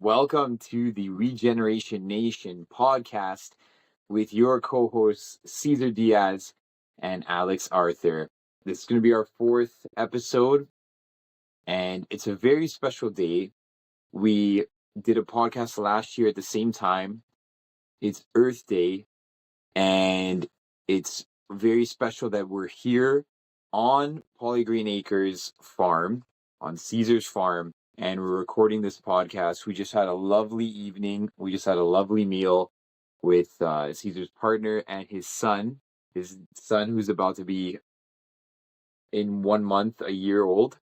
Welcome to the Regeneration Nation podcast with your co-hosts Cesar Diaz and Alex Arthur. This is going to be our fourth episode, and it's a very special day. We did a podcast last year at the same time. It's Earth Day, and it's very special that we're here on Polygreen Acres farm, on Cesar's farm, and we're recording this podcast. We just had a lovely evening. We just had a lovely meal with Cesar's partner and his son who's about to be in 1 month, a year old,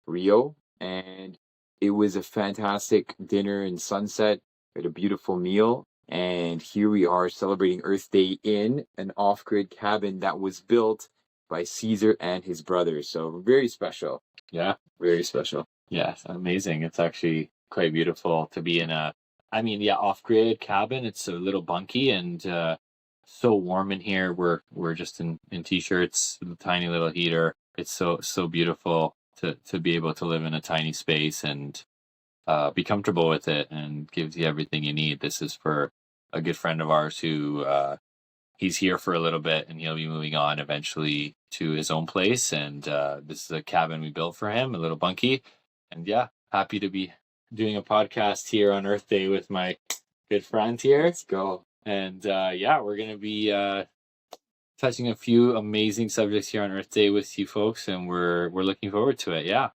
Rio. And it was a fantastic dinner and sunset. We had a beautiful meal. And here we are celebrating Earth Day in an off-grid cabin that was built by Cesar and his brother. So very special. Yeah, very special. Yeah, it's amazing. It's actually quite beautiful to be in off-grid cabin. It's a little bunky and so warm in here. We're just in t-shirts with a tiny little heater. It's so beautiful to be able to live in a tiny space and be comfortable with it, and gives you everything you need. This is for a good friend of ours who he's here for a little bit, and he'll be moving on eventually to his own place. And this is a cabin we built for him, a little bunkie. And yeah, happy to be doing a podcast here on Earth Day with my good friend here. Let's go. And we're going to be touching a few amazing subjects here on Earth Day with you folks, and we're looking forward to it. Yeah.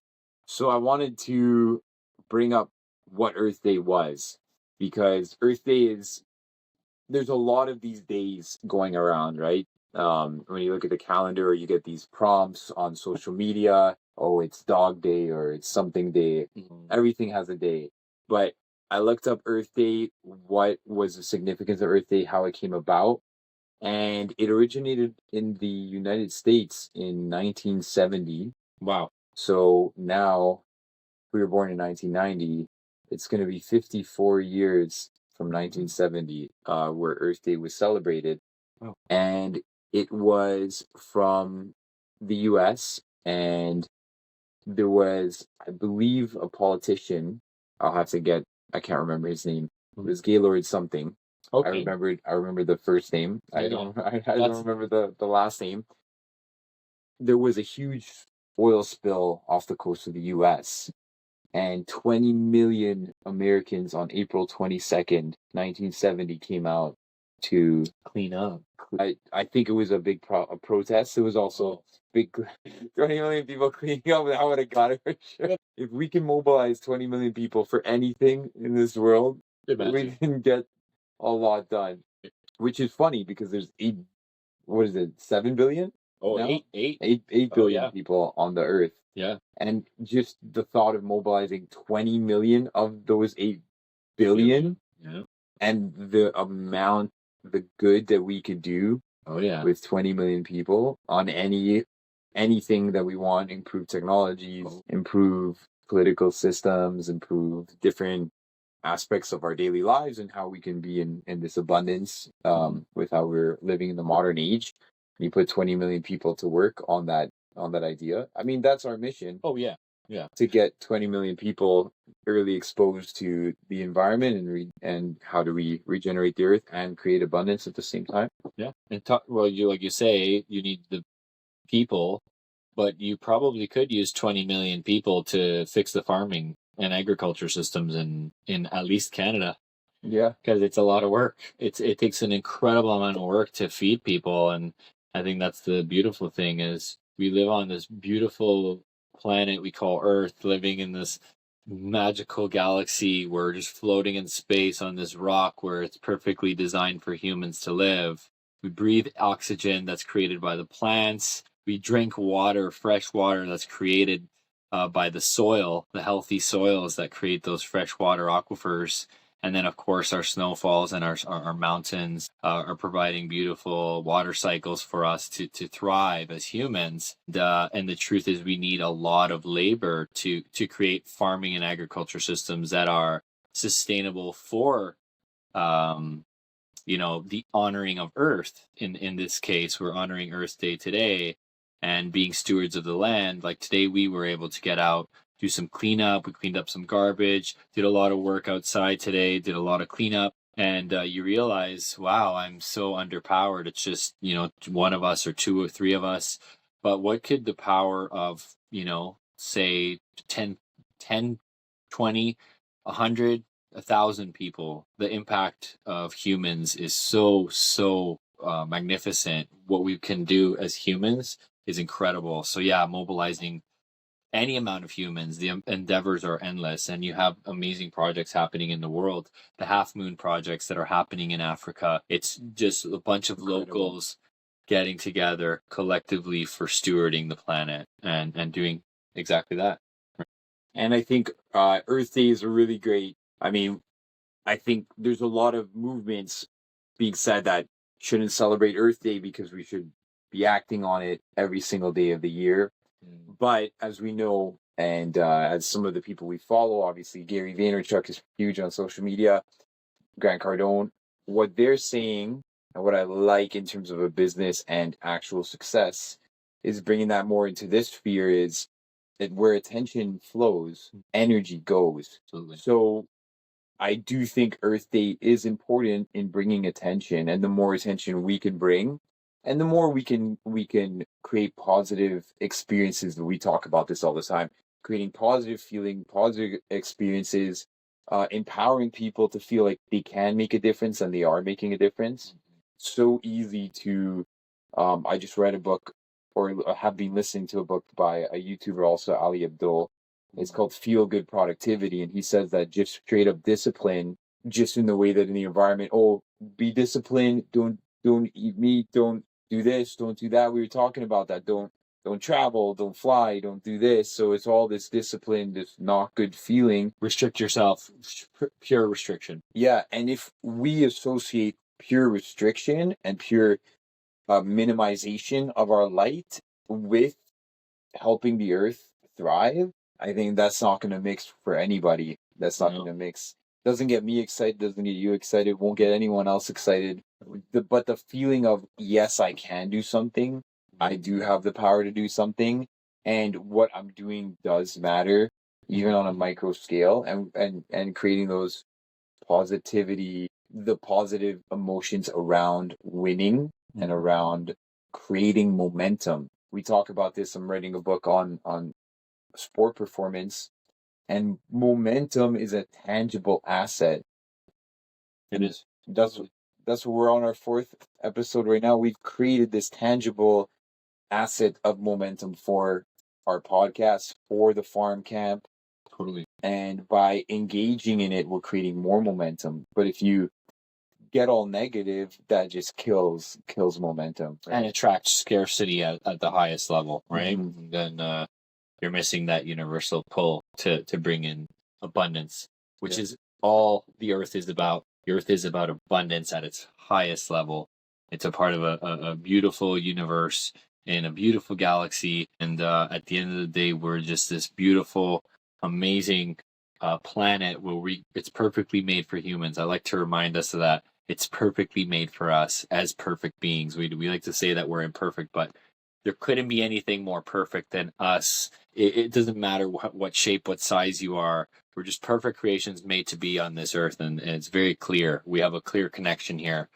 So I wanted to bring up what Earth Day was, because Earth Day there's a lot of these days going around, right? When you look at the calendar, or you get these prompts on social media, oh, it's dog day or it's something day. Everything has a day. But I looked up Earth Day, what was the significance of Earth Day, how it came about. And it originated in the United States in 1970. Wow. So now, we were born in 1990. It's going to be 54 years from 1970 where Earth Day was celebrated. Oh. And it was from the U.S., and there was, I believe, a politician. I can't remember his name. It was Gaylord something. Okay. I remember the first name. I don't remember the last name. There was a huge oil spill off the coast of the U.S., and 20 million Americans on April 22nd, 1970 came out to clean up. I think it was a big protest. It was also big 20 million people cleaning up. I would have got it for sure. If we can mobilize 20 million people for anything in this world, we can get a lot done. Which is funny, because there's 7 billion? Oh, now? 8 billion people on the earth. Yeah. And just the thought of mobilizing 20 million of those 8 billion, and the good that we could do with 20 million people on anything that we want, improve technologies, improve political systems, improve different aspects of our daily lives, and how we can be in this abundance with how we're living in the modern age. You put 20 million people to work on that idea. I mean, that's our mission. Oh, yeah. To get 20 million people early exposed to the environment and how do we regenerate the earth and create abundance at the same time. Yeah. And you say, you need the people, but you probably could use 20 million people to fix the farming and agriculture systems in at least Canada. Yeah. Because it's a lot of work. It takes an incredible amount of work to feed people. And I think that's the beautiful thing, is we live on this beautiful planet we call Earth, living in this magical galaxy. We're just floating in space on this rock where it's perfectly designed for humans to live. We breathe oxygen that's created by the plants. We drink water, fresh water that's created by the soil, the healthy soils that create those freshwater aquifers. And then, of course, our snowfalls and our mountains are providing beautiful water cycles for us to thrive as humans. And the truth is, we need a lot of labor to create farming and agriculture systems that are sustainable for, the honoring of Earth. In this case, we're honoring Earth Day today and being stewards of the land. Like today, we were able to get out do some cleanup. We cleaned up some garbage, did a lot of work outside today, did a lot of cleanup. And you realize, wow, I'm so underpowered. It's just, one of us or two or three of us. But what could the power of, say 10, 10, 20, 100, 1,000 people, the impact of humans is so magnificent. What we can do as humans is incredible. So yeah, mobilizing any amount of humans, the endeavors are endless, and you have amazing projects happening in the world. The Half Moon projects that are happening in Africa, it's just a bunch of locals getting together collectively for stewarding the planet and doing exactly that. And I think Earth Day is really great. I mean, I think there's a lot of movements being said that shouldn't celebrate Earth Day because we should be acting on it every single day of the year. But as we know, and as some of the people we follow, obviously Gary Vaynerchuk is huge on social media, Grant Cardone, what they're saying and what I like in terms of a business and actual success is bringing that more into this sphere is that where attention flows, energy goes. Absolutely. So I do think Earth Day is important in bringing attention, and the more attention we can bring, and the more we can create positive experiences. We talk about this all the time, creating positive feeling, positive experiences, empowering people to feel like they can make a difference and they are making a difference. So easy to. I just read a book, or have been listening to a book by a YouTuber, also Ali Abdul. It's called Feel Good Productivity, and he says that just straight up discipline, just in the way that in the environment, oh, be disciplined, don't eat meat, don't do this, don't do that. We were talking about that. Don't travel, don't fly, don't do this. So it's all this discipline, this not good feeling. Restrict yourself, pure restriction. Yeah, and if we associate pure restriction and pure minimization of our light with helping the earth thrive, I think that's not going to mix for anybody. That's not going to mix. Doesn't get me excited, doesn't get you excited, won't get anyone else excited. But the feeling of, yes, I can do something. I do have the power to do something. And what I'm doing does matter, even on a micro scale, and creating those positivity, the positive emotions around winning and around creating momentum. We talk about this. I'm writing a book on sport performance, and momentum is a tangible asset. It is. That's what we're on our fourth episode right now. We've created this tangible asset of momentum for our podcast, for the farm camp. Totally. And by engaging in it, we're creating more momentum. But if you get all negative, that just kills momentum. Right? And attracts scarcity at the highest level, right? Mm-hmm. Then you're missing that universal pull to bring in abundance, which is all the earth is about. The earth is about abundance at its highest level. It's a part of a beautiful universe in a beautiful galaxy. And at the end of the day, we're just this beautiful, amazing planet where it's perfectly made for humans. I like to remind us of that. It's perfectly made for us as perfect beings. We like to say that we're imperfect, but there couldn't be anything more perfect than us. It doesn't matter what shape, what size you are. We're just perfect creations made to be on this earth, and it's very clear. We have a clear connection here,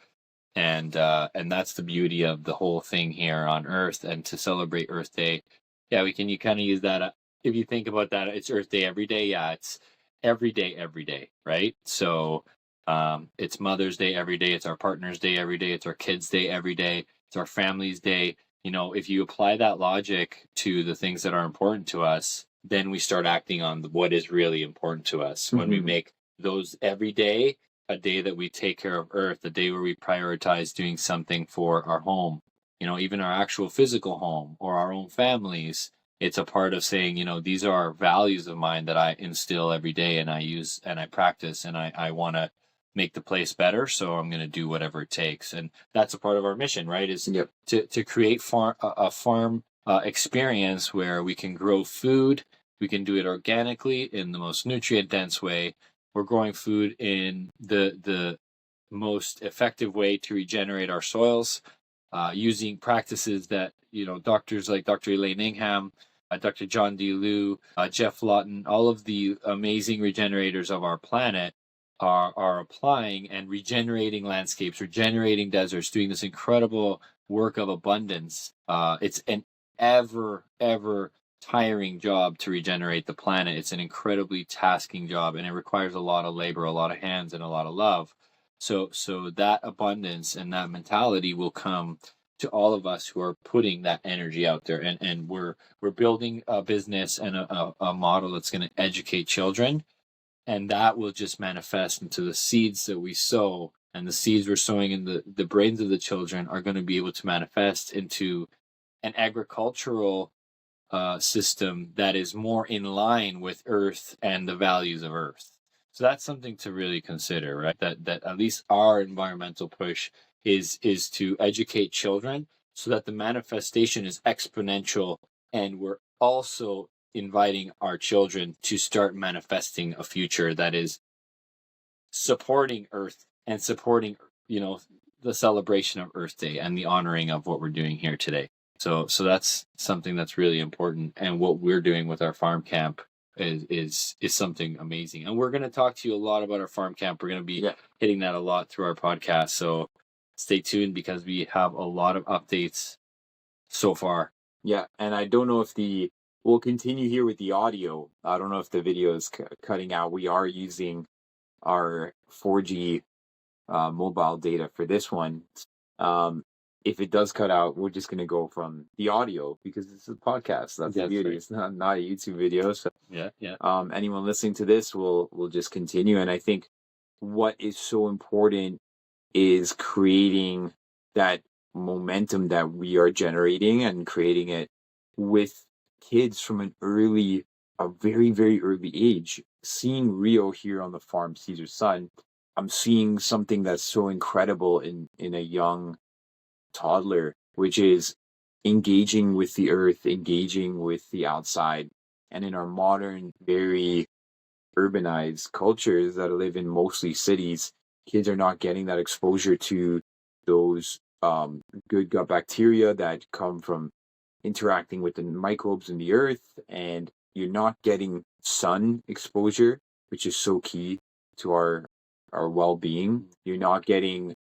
and that's the beauty of the whole thing here on Earth. And to celebrate Earth Day, you kind of use that. If you think about that, it's Earth Day every day. Yeah, it's every day, right? So it's Mother's Day every day. It's our partner's day every day. It's our kids' day every day. It's our family's day. If you apply that logic to the things that are important to us, then we start acting on what is really important to us. Mm-hmm. When we make those every day a day that we take care of Earth, a day where we prioritize doing something for our home, even our actual physical home or our own families. It's a part of saying, these are values of mine that I instill every day, and I use and I practice, and I want to make the place better, so I'm going to do whatever it takes. And that's a part of our mission, right? Is to create a farm experience where we can grow food. We can do it organically in the most nutrient dense way. We're growing food in the most effective way to regenerate our soils, using practices that doctors like Dr. Elaine Ingham Dr. John D. Liu, Jeff Lawton, all of the amazing regenerators of our planet are applying and regenerating landscapes, regenerating deserts, doing this incredible work of abundance. It's an ever tiring job to regenerate the planet. It's an incredibly tasking job, and it requires a lot of labor, a lot of hands, and a lot of love. So that abundance and that mentality will come to all of us who are putting that energy out there, and we're building a business and a model that's going to educate children, and that will just manifest into the seeds that we sow, and the seeds we're sowing in the brains of the children are going to be able to manifest into an agricultural system that is more in line with Earth and the values of Earth. So that's something to really consider, right? That at least our environmental push is to educate children so that the manifestation is exponential, and we're also inviting our children to start manifesting a future that is supporting Earth and supporting, the celebration of Earth Day and the honoring of what we're doing here today. So that's something that's really important, and what we're doing with our farm camp is something amazing. And we're going to talk to you a lot about our farm camp. We're going to be hitting that a lot through our podcast. So stay tuned, because we have a lot of updates so far. Yeah, and I don't know if we'll continue here with the audio. I don't know if the video is cutting out. We are using our 4G mobile data for this one. If it does cut out, we're just going to go from the audio, because it's a podcast. That's the beauty. Right. It's not a YouTube video. So yeah. Anyone listening to this will just continue. And I think what is so important is creating that momentum that we are generating, and creating it with kids from a very, very early age. Seeing Rio here on the farm, Cesar's son, I'm seeing something that's so incredible in a young toddler, which is engaging with the earth, engaging with the outside. And in our modern, very urbanized cultures that live in mostly cities, kids are not getting that exposure to those good gut bacteria that come from interacting with the microbes in the earth, and you're not getting sun exposure, which is so key to our well-being. You're not getting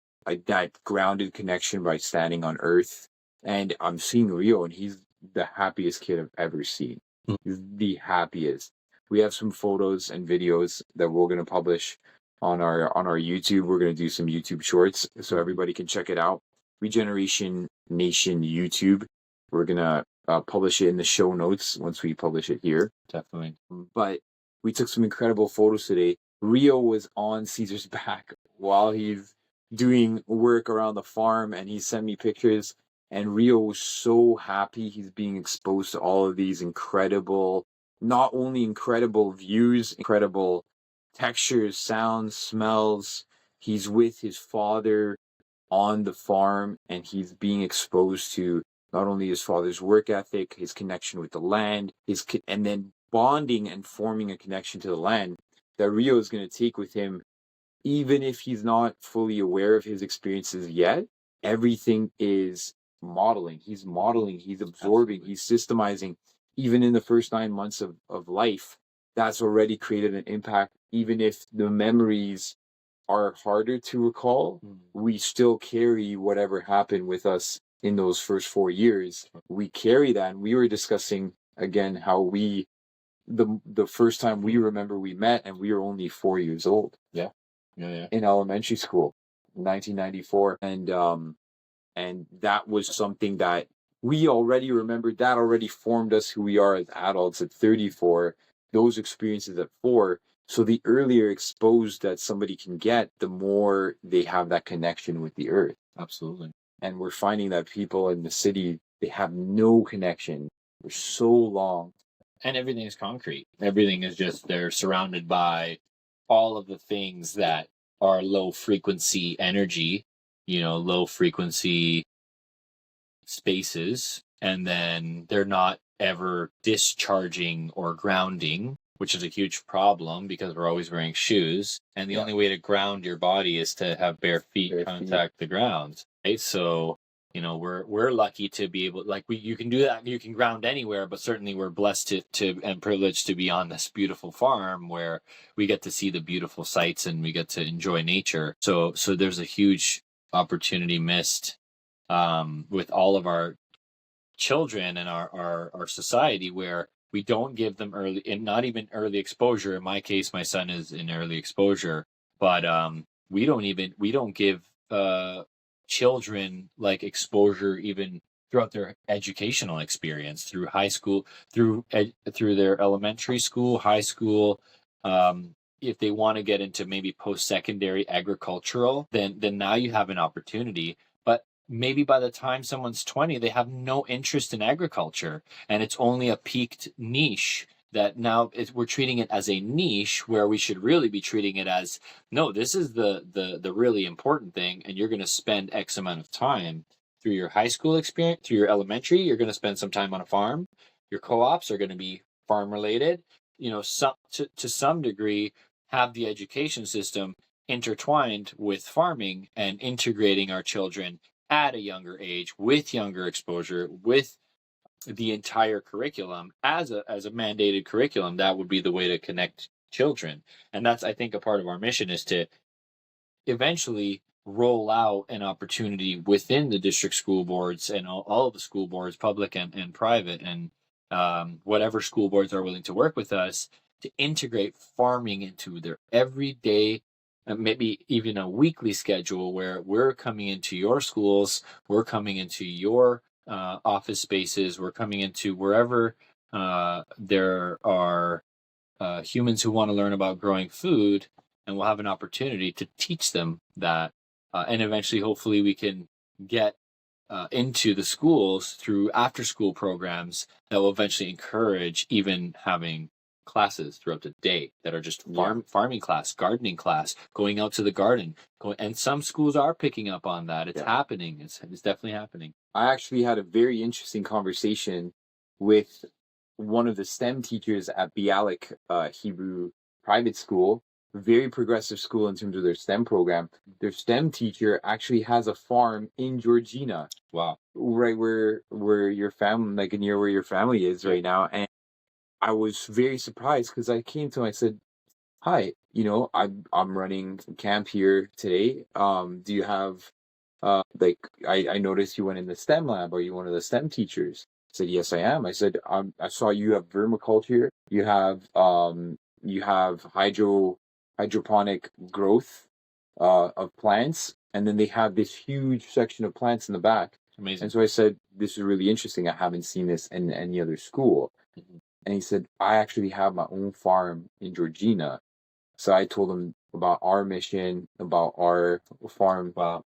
that grounded connection by standing on earth. And I'm seeing Rio, and he's the happiest kid I've ever seen. He's the happiest. We have some photos and videos that we're going to publish on our YouTube. We're going to do some YouTube shorts so everybody can check it out. Regeneration Nation YouTube. We're going to publish it in the show notes once we publish it here. Definitely. But we took some incredible photos today. Rio was on Cesar's back while he's doing work around the farm, and he sent me pictures, and Rio was so happy. He's being exposed to all of these not only incredible views, incredible textures, sounds, smells. He's with his father on the farm, and he's being exposed to not only his father's work ethic, his connection with the land, and then bonding and forming a connection to the land that Rio is going to take with him, even if he's not fully aware of his experiences yet. Everything is modeling. He's modeling, he's absorbing, Absolutely. He's systemizing. Even in the first 9 months of life, that's already created an impact. Even if the memories are harder to recall, we still carry whatever happened with us in those first 4 years. We carry that. And we were discussing again how the first time we remember we met, and we were only 4 years old. Yeah. In elementary school, 1994. And that was something that we already remembered. That already formed us who we are as adults at 34. Those experiences at 4. So the earlier exposed that somebody can get, the more they have that connection with the earth. Absolutely. And we're finding that people in the city, they have no connection for so long. And everything is concrete. Everything is just, they're surrounded by all of the things that are low frequency energy, low frequency spaces. And then they're not ever discharging or grounding, which is a huge problem because we're always wearing shoes. And the only way to ground your body is to have bare feet contact the ground. Right? So we're lucky to be able, like, you can do that, you can ground anywhere, but certainly we're blessed to and privileged to be on this beautiful farm where we get to see the beautiful sights and we get to enjoy nature. So there's a huge opportunity missed with all of our children and our society, where we don't give them early, and not even early exposure. In my case, my son is in early exposure, but we don't give children like exposure even throughout their educational experience, through high school, through their elementary school, high school. If they want to get into maybe post-secondary agricultural, then now you have an opportunity. But maybe by the time someone's 20, they have no interest in agriculture, and it's only a peaked niche that now we're treating it as a niche, where we should really be treating it as, no, this is the really important thing, and you're going to spend X amount of time through your high school experience, through your elementary, you're going to spend some time on a farm. Your co-ops are going to be farm related. To some degree, have the education system intertwined with farming and integrating our children at a younger age, with younger exposure, with the entire curriculum as a mandated curriculum. That would be the way to connect children. And that's, I think, a part of our mission, is to eventually roll out an opportunity within the district school boards and all of the school boards, public and private, and whatever school boards are willing to work with us, to integrate farming into their everyday, maybe even a weekly schedule, where we're coming into your schools, we're coming into your office spaces, we're coming into wherever there are humans who want to learn about growing food, and we'll have an opportunity to teach them that. And eventually, hopefully, we can get into the schools through after school programs that will eventually encourage even having classes throughout the day that are just farming class, gardening class, going out to the garden. And some schools are picking up on that. It's happening. It's definitely happening. I actually had a very interesting conversation with one of the STEM teachers at Bialik Hebrew Private School, very progressive school in terms of their STEM program. Their STEM teacher actually has a farm in Georgina. Wow. Right where your family, like near where your family is right now. And I was very surprised, because I came to him, I said, hi, I'm running camp here today. Do you have like, I noticed you went in the STEM lab. Are you one of the STEM teachers? I said, yes, I am. I said, I saw you have vermiculture. You have hydroponic growth of plants, and then they have this huge section of plants in the back. Amazing. And so I said, this is really interesting. I haven't seen this in any other school. Mm-hmm. And he said, I actually have my own farm in Georgina. So I told him about our mission, about our farm, about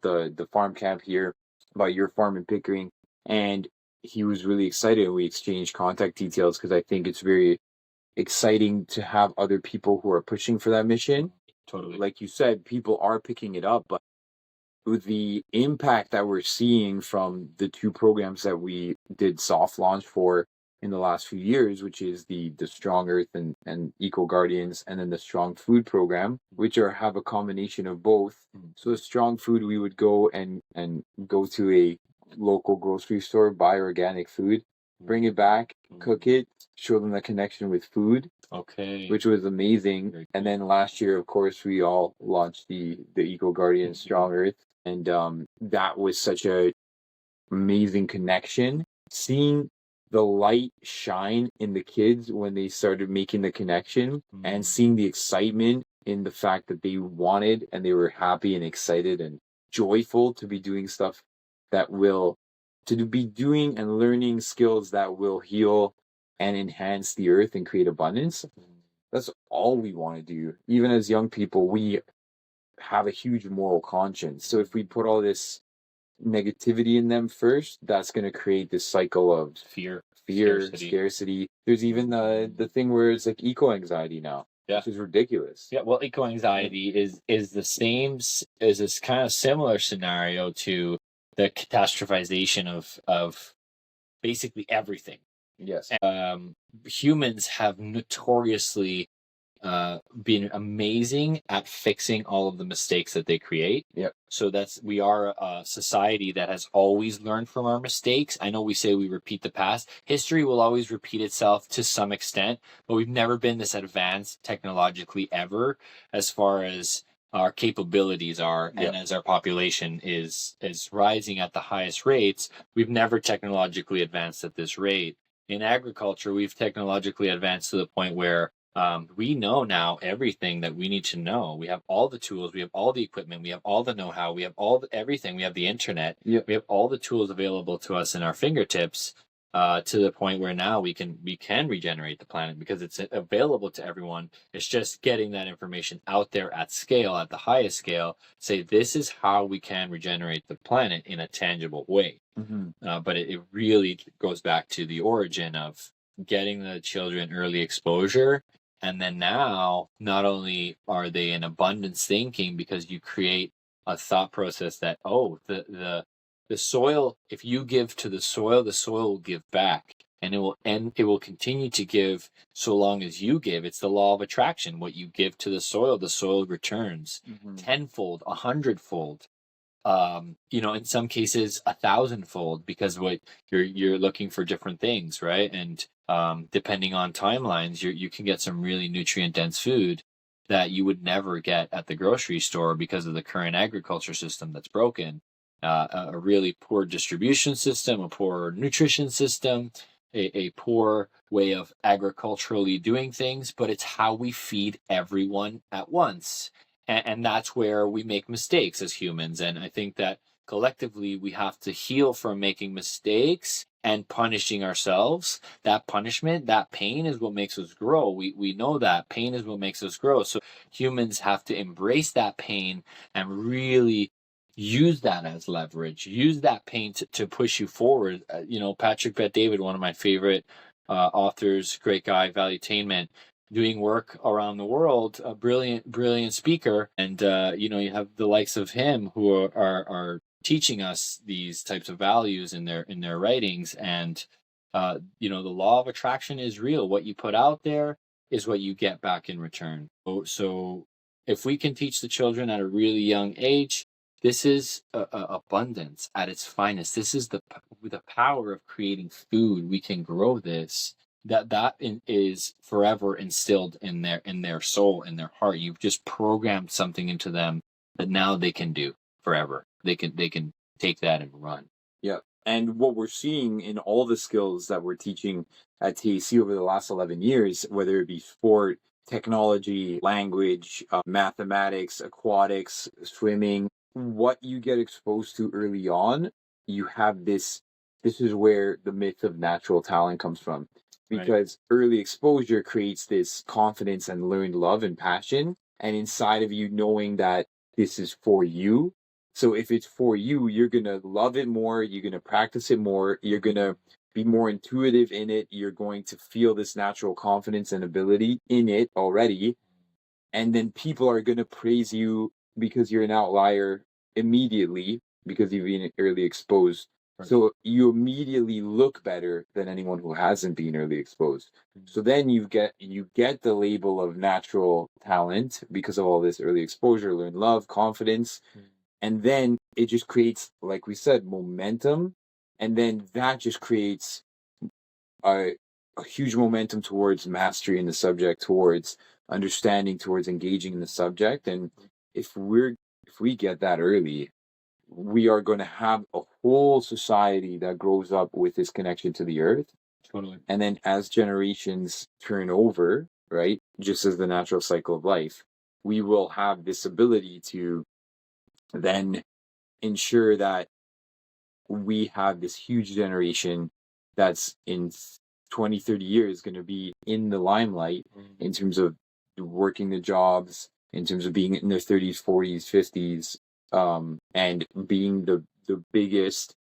the farm camp here, about your farm in Pickering. And he was really excited. We exchanged contact details, because I think it's very exciting to have other people who are pushing for that mission. Totally. Like you said, people are picking it up, but with the impact that we're seeing from the two programs that we did soft launch for in the last few years, which is the Strong Earth and Eco Guardians, and then the Strong Food program, which have a combination of both. So the Strong Food, we would go and go to a local grocery store, buy organic food, bring it back, cook it, show them the connection with food. Okay. Which was amazing. And then last year, of course, we all launched the Eco Guardian Strong Earth, and that was such a amazing connection. Seeing the light shine in the kids when they started making the connection, and seeing the excitement in the fact that they wanted and they were happy and excited and joyful to be doing stuff to be doing and learning skills that will heal and enhance the earth and create abundance. That's all we want to do. Even as young people, we have a huge moral conscience. So if we put all this negativity in them first, that's going to create this cycle of fear, scarcity. There's even the thing where it's like eco-anxiety now, which is ridiculous. Yeah, well, eco-anxiety is the same, is this kind of similar scenario to the catastrophization of basically everything. Yes. Humans have notoriously been amazing at fixing all of the mistakes that they create. Yep. So we are a society that has always learned from our mistakes. I know we say we repeat the past. History will always repeat itself to some extent, but we've never been this advanced technologically ever as far as our capabilities are. Yep. And as our population is rising at the highest rates, we've never technologically advanced at this rate. In agriculture, we've technologically advanced to the point where we know now everything that we need to know. We have all the tools, we have all the equipment, we have all the know-how, we have everything. We have the internet. Yep. We have all the tools available to us in our fingertips, to the point where now we can regenerate the planet because it's available to everyone. It's just getting that information out there at scale, at the highest scale. Say this is how we can regenerate the planet in a tangible way. Mm-hmm. But it really goes back to the origin of getting the children early exposure. And then now, not only are they in abundance thinking because you create a thought process that, oh, the soil, if you give to the soil will give back. And it will continue to give so long as you give. It's the law of attraction. What you give to the soil returns tenfold, 100-fold. In some cases 1,000-fold, because what you're looking for different things, right? And depending on timelines, you can get some really nutrient dense food that you would never get at the grocery store because of the current agriculture system that's broken. A really poor distribution system, a poor nutrition system, a poor way of agriculturally doing things, but it's how we feed everyone at once. And that's where we make mistakes as humans. And I think that collectively we have to heal from making mistakes and punishing ourselves. That punishment, that pain is what makes us grow. We know that pain is what makes us grow. So humans have to embrace that pain and really use that as leverage, use that pain to push you forward. Patrick Bet-David, one of my favorite authors, great guy, Valuetainment, doing work around the world, a brilliant speaker. And, you have the likes of him who are teaching us these types of values in their writings. And, the law of attraction is real. What you put out there is what you get back in return. So if we can teach the children at a really young age, this is abundance at its finest. This is the power of creating food. We can grow this. That is forever instilled in their soul, in their heart. You've just programmed something into them that now they can do forever. They can take that and run. Yeah. And what we're seeing in all the skills that we're teaching at TAC over the last 11 years, whether it be sport, technology, language, mathematics, aquatics, swimming, what you get exposed to early on, you have this is where the myth of natural talent comes from. Because early exposure creates this confidence and learned love and passion, and inside of you knowing that this is for you. So if it's for you, you're going to love it more, you're going to practice it more, you're going to be more intuitive in it, you're going to feel this natural confidence and ability in it already. And then people are going to praise you because you're an outlier immediately because you've been early exposed. Right. So you immediately look better than anyone who hasn't been early exposed. So then you get the label of natural talent because of all this early exposure, learn love, confidence. And then it just creates, like we said, momentum. And then that just creates a huge momentum towards mastery in the subject, towards understanding, towards engaging in the subject. And if we get that early, we are going to have a whole society that grows up with this connection to the earth. Totally. And then as generations turn over, right, just as the natural cycle of life, we will have this ability to then ensure that we have this huge generation that's in 20, 30 years going to be in the limelight in terms of working the jobs, in terms of being in their 30s, 40s, 50s, and being the biggest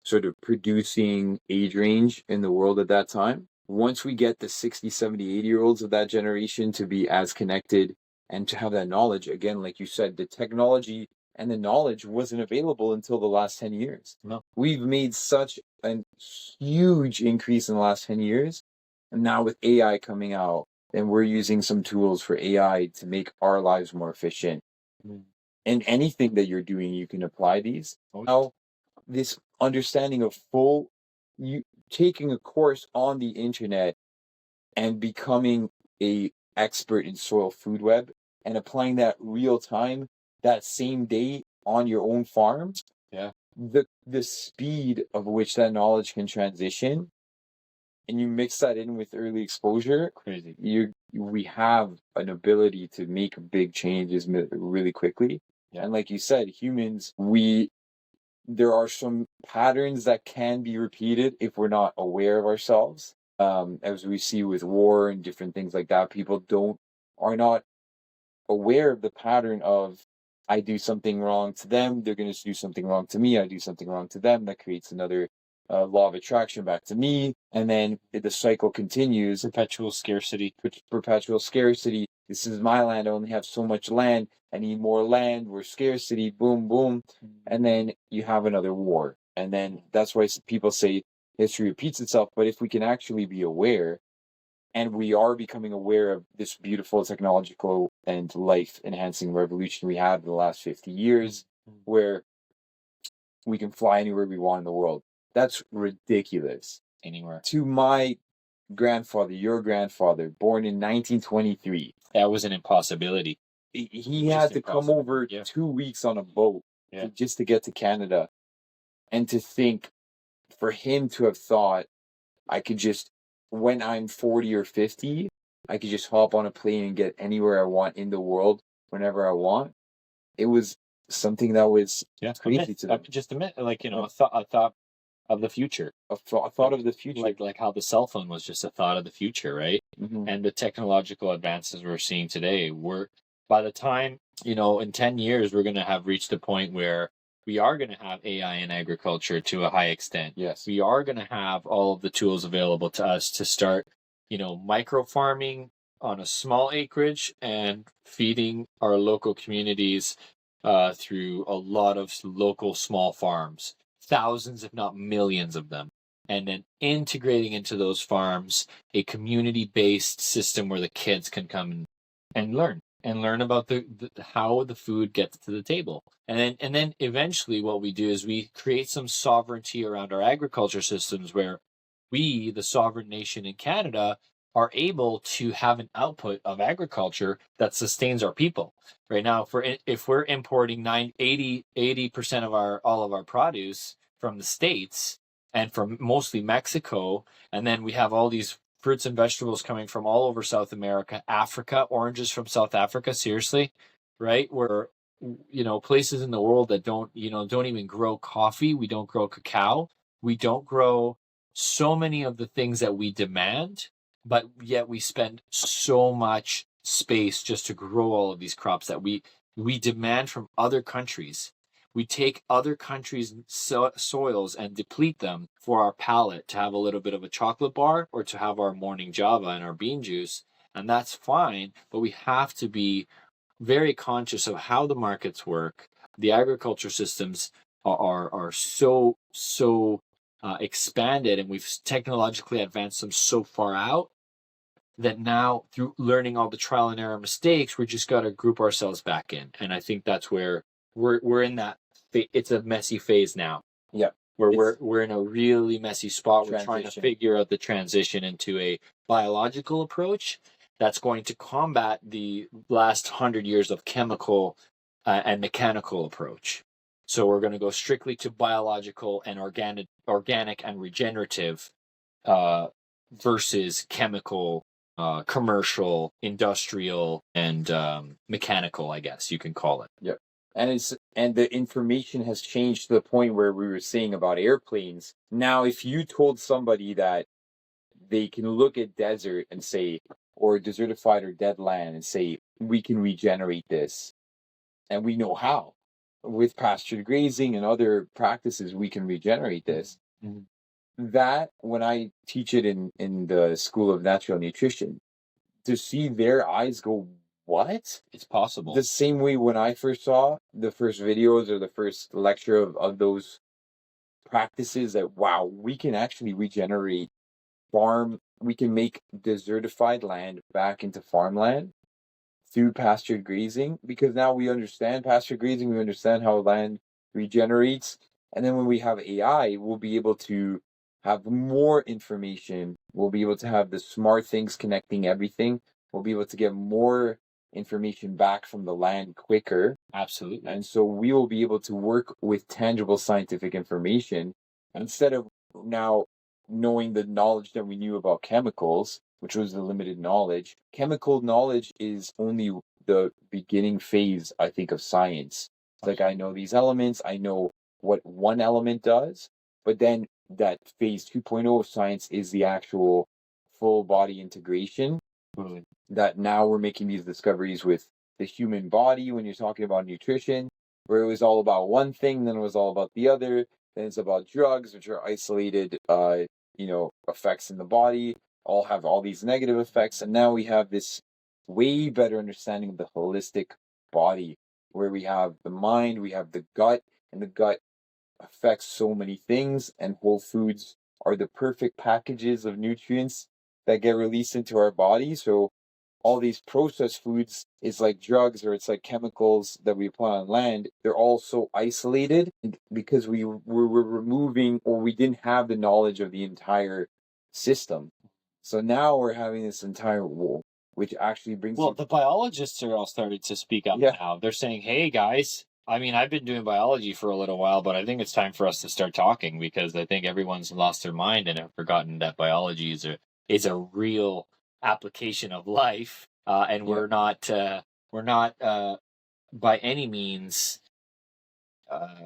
sort of producing age range in the world at that time. Once we get the 60, 70, 80-year-olds of that generation to be as connected and to have that knowledge, again, like you said, the technology and the knowledge wasn't available until the last 10 years. No. We've made such a huge increase in the last 10 years. And now with AI coming out, and we're using some tools for AI to make our lives more efficient. And anything that you're doing, you can apply these. Now, this understanding of you taking a course on the internet and becoming a expert in soil food web and applying that real time that same day on your own farm. Yeah. The speed of which that knowledge can transition, and you mix that in with early exposure, crazy. We have an ability to make big changes really quickly. Yeah. And like you said, humans, there are some patterns that can be repeated if we're not aware of ourselves. As we see with war and different things like that, people are not aware of the pattern of, I do something wrong to them, they're going to do something wrong to me, I do something wrong to them, that creates another law of attraction back to me, and then the cycle continues. Perpetual scarcity. Perpetual scarcity. This is my land, I only have so much land, I need more land, we're scarcity, boom, boom. And then you have another war. And then that's why people say history repeats itself. But if we can actually be aware, and we are becoming aware of this beautiful technological and life-enhancing revolution we had in the last 50 years, where we can fly anywhere we want in the world. That's ridiculous. Anywhere. To my grandfather, your grandfather, born in 1923. That was an impossibility. He had to come over 2 weeks on a boat just to get to Canada. And to think, for him to have thought, I could just, when I'm 40 or 50, I could just hop on a plane and get anywhere I want in the world whenever I want. It was something that was crazy to them. Just a minute, like, a thought of the future. A thought of the future. Like how the cell phone was just a thought of the future, right? Mm-hmm. And the technological advances we're seeing today, by the time, in 10 years, we're going to have reached a point where we are going to have AI in agriculture to a high extent. Yes. We are going to have all of the tools available to us to start, micro farming on a small acreage and feeding our local communities through a lot of local small farms, thousands, if not millions of them. And then integrating into those farms a community-based system where the kids can come and learn about how the food gets to the table. And then eventually what we do is we create some sovereignty around our agriculture systems where we, the sovereign nation in Canada, are able to have an output of agriculture that sustains our people. Right now, if we're importing 80% of all of our produce from the States and from mostly Mexico, and then we have all these fruits and vegetables coming from all over South America, Africa, oranges from South Africa, seriously, right? Where, places in the world that don't even grow coffee. We don't grow cacao. We don't grow so many of the things that we demand, but yet we spend so much space just to grow all of these crops that we demand from other countries. We take other countries' soils and deplete them for our palate to have a little bit of a chocolate bar or to have our morning Java and our bean juice. And that's fine, but we have to be very conscious of how the markets work. The agriculture systems are so expanded, and we've technologically advanced them so far out that now, through learning all the trial and error mistakes, we just got to group ourselves back in. And I think that's where we're in that. It's a messy phase now. Yeah. Where we're in a really messy spot. We're trying to figure out the transition into a biological approach that's going to combat the last 100 years of chemical and mechanical approach. So we're going to go strictly to biological and organic and regenerative versus chemical, commercial, industrial, and mechanical, I guess you can call it. Yep. And the information has changed to the point where we were saying about airplanes. Now, if you told somebody that they can look at desert and say, or desertified or dead land and say, we can regenerate this, and we know how. With pastured grazing and other practices, we can regenerate this. Mm-hmm. That, when I teach it in the School of Natural Nutrition, to see their eyes go, what? It's possible. The same way when I first saw the first videos or the first lecture of those practices, that, wow, we can actually regenerate farm we can make desertified land back into farmland through pastured grazing, because now we understand pastured grazing, we understand how land regenerates. And then when we have AI, we'll be able to have more information. We'll be able to have the smart things connecting everything. We'll be able to get more information back from the land quicker. Absolutely. And so we will be able to work with tangible scientific information instead of now knowing the knowledge that we knew about chemicals, which was the limited knowledge. Chemical knowledge is only the beginning phase, I think, of science. It's like, I know these elements, I know what one element does, but then that phase 2.0 of science is the actual full body integration. Absolutely. That now we're making these discoveries with the human body when you're talking about nutrition, where it was all about one thing, then it was all about the other, then it's about drugs, which are isolated effects in the body, all have all these negative effects, and now we have this way better understanding of the holistic body, where we have the mind, we have the gut, and the gut affects so many things, and whole foods are the perfect packages of nutrients that get released into our body. So all these processed foods is like drugs, or it's like chemicals that we apply on land. They're all so isolated because we were removing, or we didn't have the knowledge of the entire system. So now we're having this entire wall, which actually brings the biologists are all starting to speak up now. They're saying, hey guys, I mean, I've been doing biology for a little while, but I think it's time for us to start talking, because I think everyone's lost their mind and have forgotten that biology is a real application of life, and we're not by any means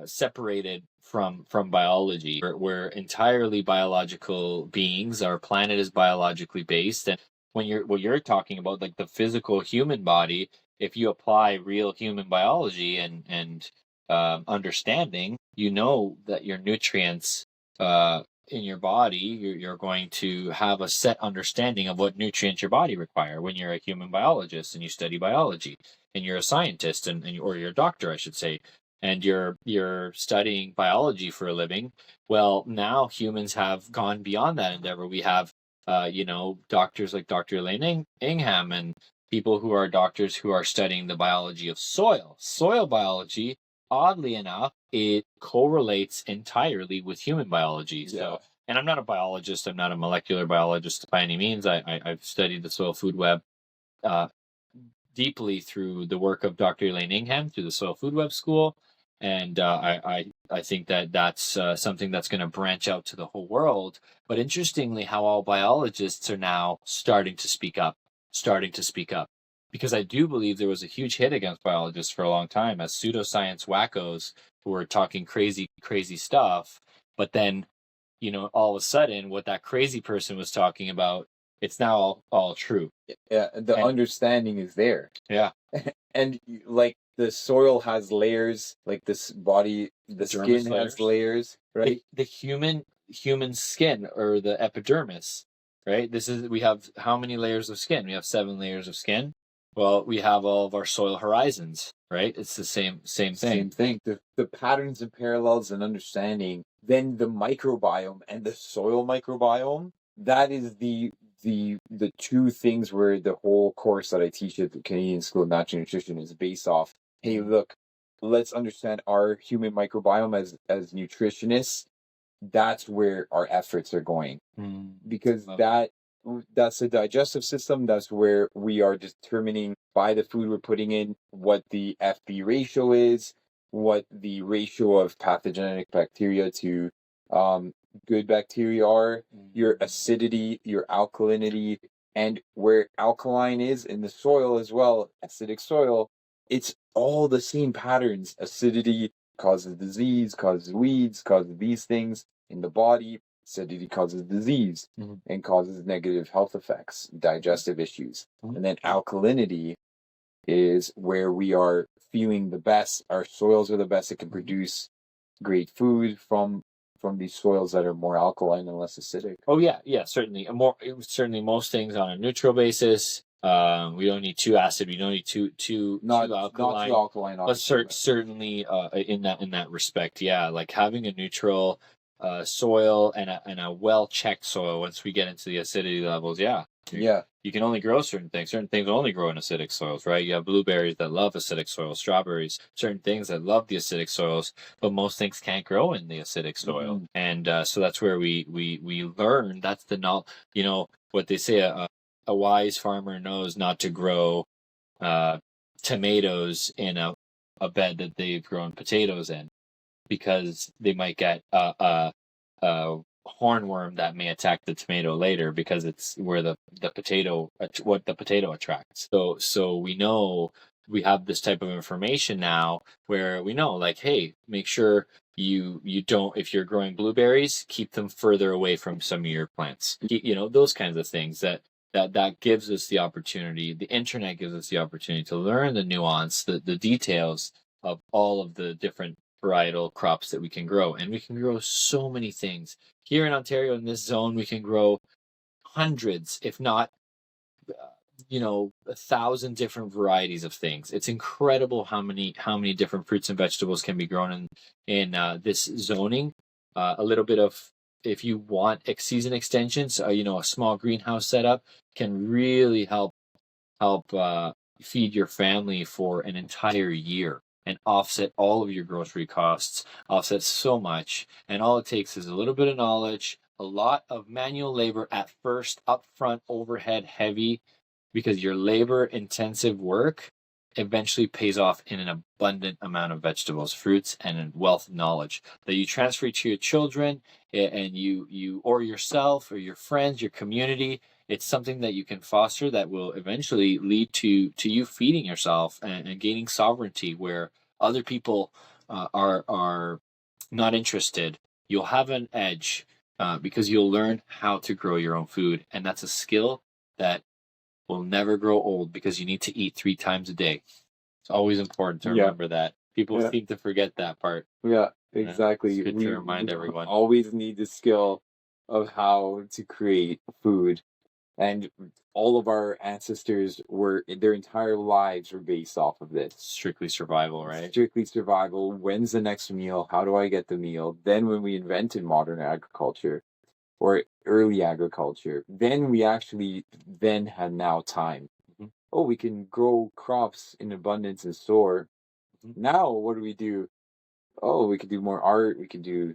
separated from biology. We're entirely biological beings. Our planet is biologically based, and what you're talking about, like the physical human body, if you apply real human biology and understanding, you know that your nutrients in your body, you're going to have a set understanding of what nutrients your body require when you're a human biologist and you study biology, and you're a scientist or you're a doctor, I should say, and you're studying biology for a living. Well, now humans have gone beyond that endeavor. We have doctors like Dr. Elaine Ingham, and people who are doctors who are studying the biology of soil biology. Oddly enough, it correlates entirely with human biology. So, and I'm not a biologist, I'm not a molecular biologist by any means. I've studied the soil food web deeply through the work of Dr. Elaine Ingham through the Soil Food Web School, and I think that's something that's going to branch out to the whole world. But interestingly, how all biologists are now starting to speak up, because I do believe there was a huge hit against biologists for a long time as pseudoscience wackos who were talking crazy stuff, but then all of a sudden what that crazy person was talking about, it's now all true. Yeah, understanding is there. Yeah. And like the soil has layers, like this body, the skin has layers, right? The human skin, or the epidermis, right? We have how many layers of skin? We have 7 layers of skin. Well, we have all of our soil horizons, right? It's the same thing. Same thing. The patterns and parallels and understanding. Then the microbiome and the soil microbiome. That is the two things where the whole course that I teach at the Canadian School of Natural Nutrition is based off. Hey, look, let's understand our human microbiome as nutritionists. That's where our efforts are going, because that's the digestive system. That's where we are determining by the food we're putting in what the FB ratio is, what the ratio of pathogenic bacteria to good bacteria are, your acidity, your alkalinity, and where alkaline is in the soil as well, acidic soil. It's all the same patterns. Acidity causes disease, causes weeds, causes these things in the body. Acidity causes disease and causes negative health effects, digestive issues. And then alkalinity is where we are feeling the best. Our soils are the best. It can produce great food from these soils that are more alkaline and less acidic. Oh yeah, certainly. Certainly most things on a neutral basis. We don't need too acid. We don't need too alkaline. Not too alkaline, but certainly in that respect, yeah. Like having a neutral soil and a well-checked soil, once we get into the acidity levels, you can only grow certain things. Certain things only grow in acidic soils, right? You have blueberries that love acidic soils, strawberries, certain things that love the acidic soils, but most things can't grow in the acidic soil. Mm-hmm. And so that's where we learn. That's the knowledge. You know what they say: a wise farmer knows not to grow tomatoes in a bed that they've grown potatoes in, because they might get a hornworm that may attack the tomato later, because it's where the potato attracts. So we know, we have this type of information now where we know, like, hey, make sure you don't, if you're growing blueberries, keep them further away from some of your plants. You know, those kinds of things that gives us the opportunity. The internet gives us the opportunity to learn the nuance, the details of all of the different varietal crops that we can grow. And we can grow so many things. Here in Ontario, in this zone, we can grow hundreds, if not, 1,000 different varieties of things. It's incredible how many different fruits and vegetables can be grown in this zoning. A little bit of, if you want season extensions, a small greenhouse setup can really help feed your family for an entire year and offset all of your grocery costs, offset so much. And all it takes is a little bit of knowledge, a lot of manual labor at first, upfront, overhead heavy, because your labor intensive work eventually pays off in an abundant amount of vegetables, fruits, and a wealth of knowledge that you transfer to your children, and you or yourself or your friends, your community. It's something that you can foster that will eventually lead to you feeding yourself and gaining sovereignty where other people are not interested. You'll have an edge because you'll learn how to grow your own food, and that's a skill that will never grow old, because you need to eat 3 times a day. It's always important to remember that. People seem to forget that part. Yeah, exactly. It's good to remind everyone. Always need the skill of how to create food. And all of our ancestors their entire lives were based off of this. Strictly survival, right? Strictly survival. When's the next meal? How do I get the meal? Then when we invented modern agriculture, or early agriculture, then we actually then had now time. Mm-hmm. Oh, we can grow crops in abundance and store. Mm-hmm. Now what do? Oh, we can do more art. We can do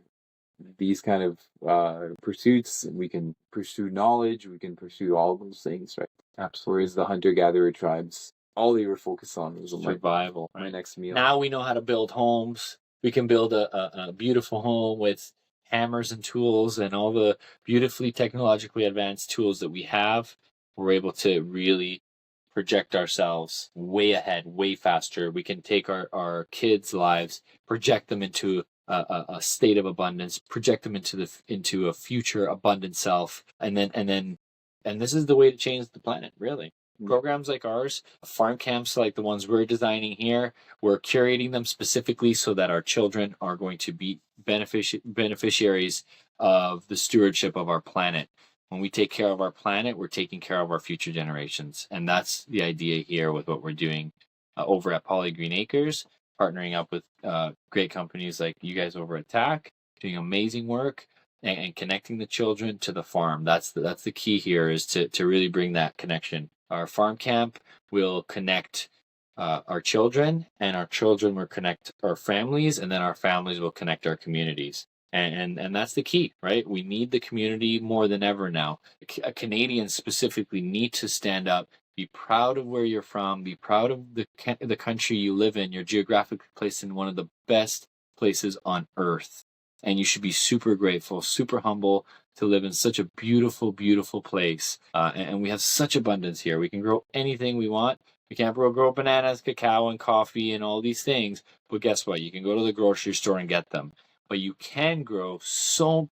these kind of pursuits. We can pursue knowledge. We can pursue all those things, right? Absolutely. Whereas the hunter-gatherer tribes, all they were focused on was survival. My next meal. Now we know how to build homes. We can build a beautiful home with hammers and tools and all the beautifully technologically advanced tools that we have. We're able to really project ourselves way ahead, way faster. We can take our kids' lives, project them into a state of abundance, project them into a future abundant self, and this is the way to change the planet, really. Programs like ours, farm camps like the ones we're designing here, we're curating them specifically so that our children are going to be beneficiaries of the stewardship of our planet. When we take care of our planet, we're taking care of our future generations. And that's the idea here with what we're doing over at Poly Green Acres, partnering up with great companies like you guys over at TAC, doing amazing work and connecting the children to the farm. That's the key here, is to really bring that connection. Our farm camp will connect our children, and our children will connect our families, and then our families will connect our communities. And that's the key, right? We need the community more than ever now. Canadians specifically need to stand up, be proud of where you're from, be proud of the country you live in. You're geographically placed in one of the best places on earth. And you should be super grateful, super humble to live in such a beautiful, beautiful place. And we have such abundance here. We can grow anything we want. We can't grow bananas, cacao, and coffee and all these things. But guess what? You can go to the grocery store and get them. But you can grow so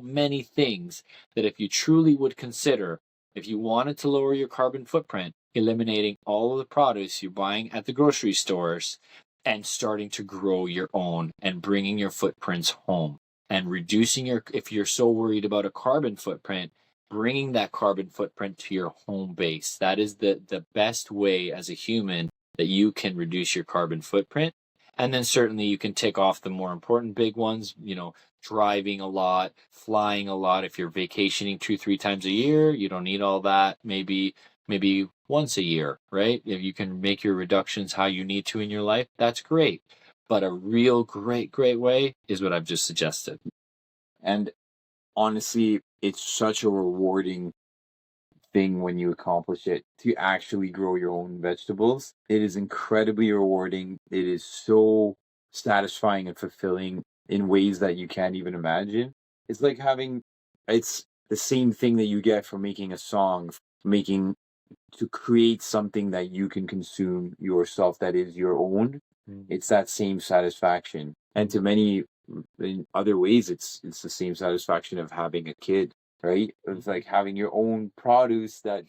many things that if you truly would consider, if you wanted to lower your carbon footprint, eliminating all of the produce you're buying at the grocery stores and starting to grow your own and bringing your footprints home and reducing if you're so worried about a carbon footprint, bringing that carbon footprint to your home base. That is the best way as a human that you can reduce your carbon footprint. And then certainly you can tick off the more important big ones, driving a lot, flying a lot. If you're vacationing 2-3 times a year, you don't need all that. Maybe once a year, right? If you can make your reductions how you need to in your life, that's great. But a real great way is what I've just suggested. And honestly, it's such a rewarding thing when you accomplish it to actually grow your own vegetables. It is incredibly rewarding. It is so satisfying and fulfilling in ways that you can't even imagine. It's like it's the same thing that you get from making a song, making to create something that you can consume yourself that is your own. It's that same satisfaction. And to many in other ways, it's the same satisfaction of having a kid, right? It's like having your own produce that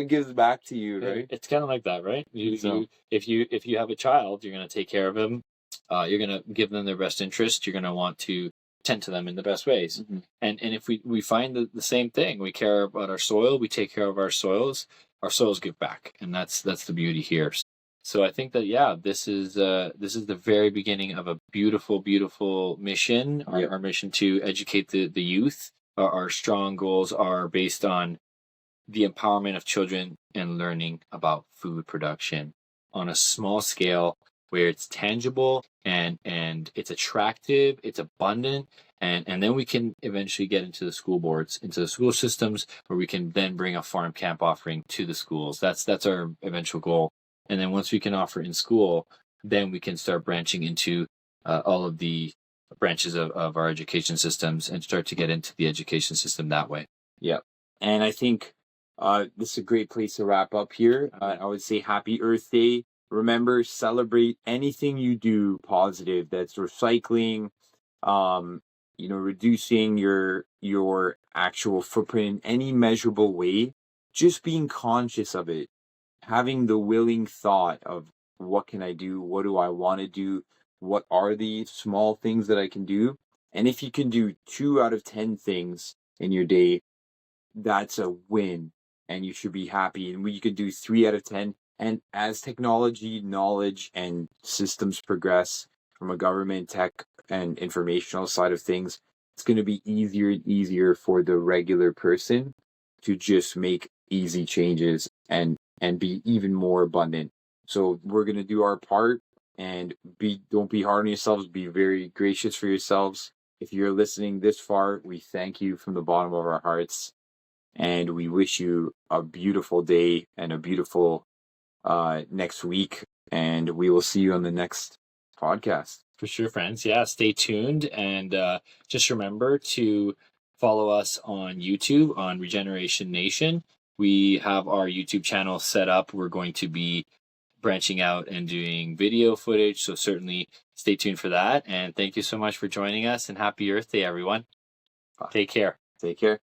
gives back to you, right? It's kind of like that, right? If you have a child, you're going to take care of them. You're going to give them their best interest. You're going to want to tend to them in the best ways. And if we find the same thing, we care about our soil, we take care of our soils give back, and that's the beauty here. So I think that this is the very beginning of a beautiful mission. Our mission to educate the youth. Our strong goals are based on the empowerment of children and learning about food production on a small scale where it's tangible and it's attractive, it's abundant, and then we can eventually get into the school boards, into the school systems, where we can then bring a farm camp offering to the schools. That's our eventual goal. And then once we can offer in school, then we can start branching into all of the branches of our education systems and start to get into the education system that way. Yeah. And I think this is a great place to wrap up here. I would say Happy Earth Day. Remember, celebrate anything you do positive. That's recycling, reducing your actual footprint in any measurable way. Just being conscious of it, having the willing thought of what can I do? What do I want to do? What are the small things that I can do? And if you can do 2 out of 10 things in your day, that's a win, and you should be happy. And we could do 3 out of 10. And as technology, knowledge, and systems progress from a government, tech, and informational side of things, it's going to be easier and easier for the regular person to just make easy changes and be even more abundant. So we're going to do our part, and don't be hard on yourselves. Be very gracious for yourselves. If you're listening this far, we thank you from the bottom of our hearts. And we wish you a beautiful day and a beautiful next week. And we will see you on the next podcast. For sure, friends. Yeah, stay tuned. And just remember to follow us on YouTube on Regeneration Nation. We have our YouTube channel set up. We're going to be branching out and doing video footage. So certainly stay tuned for that. And thank you so much for joining us. And happy Earth Day, everyone. Take care. Take care.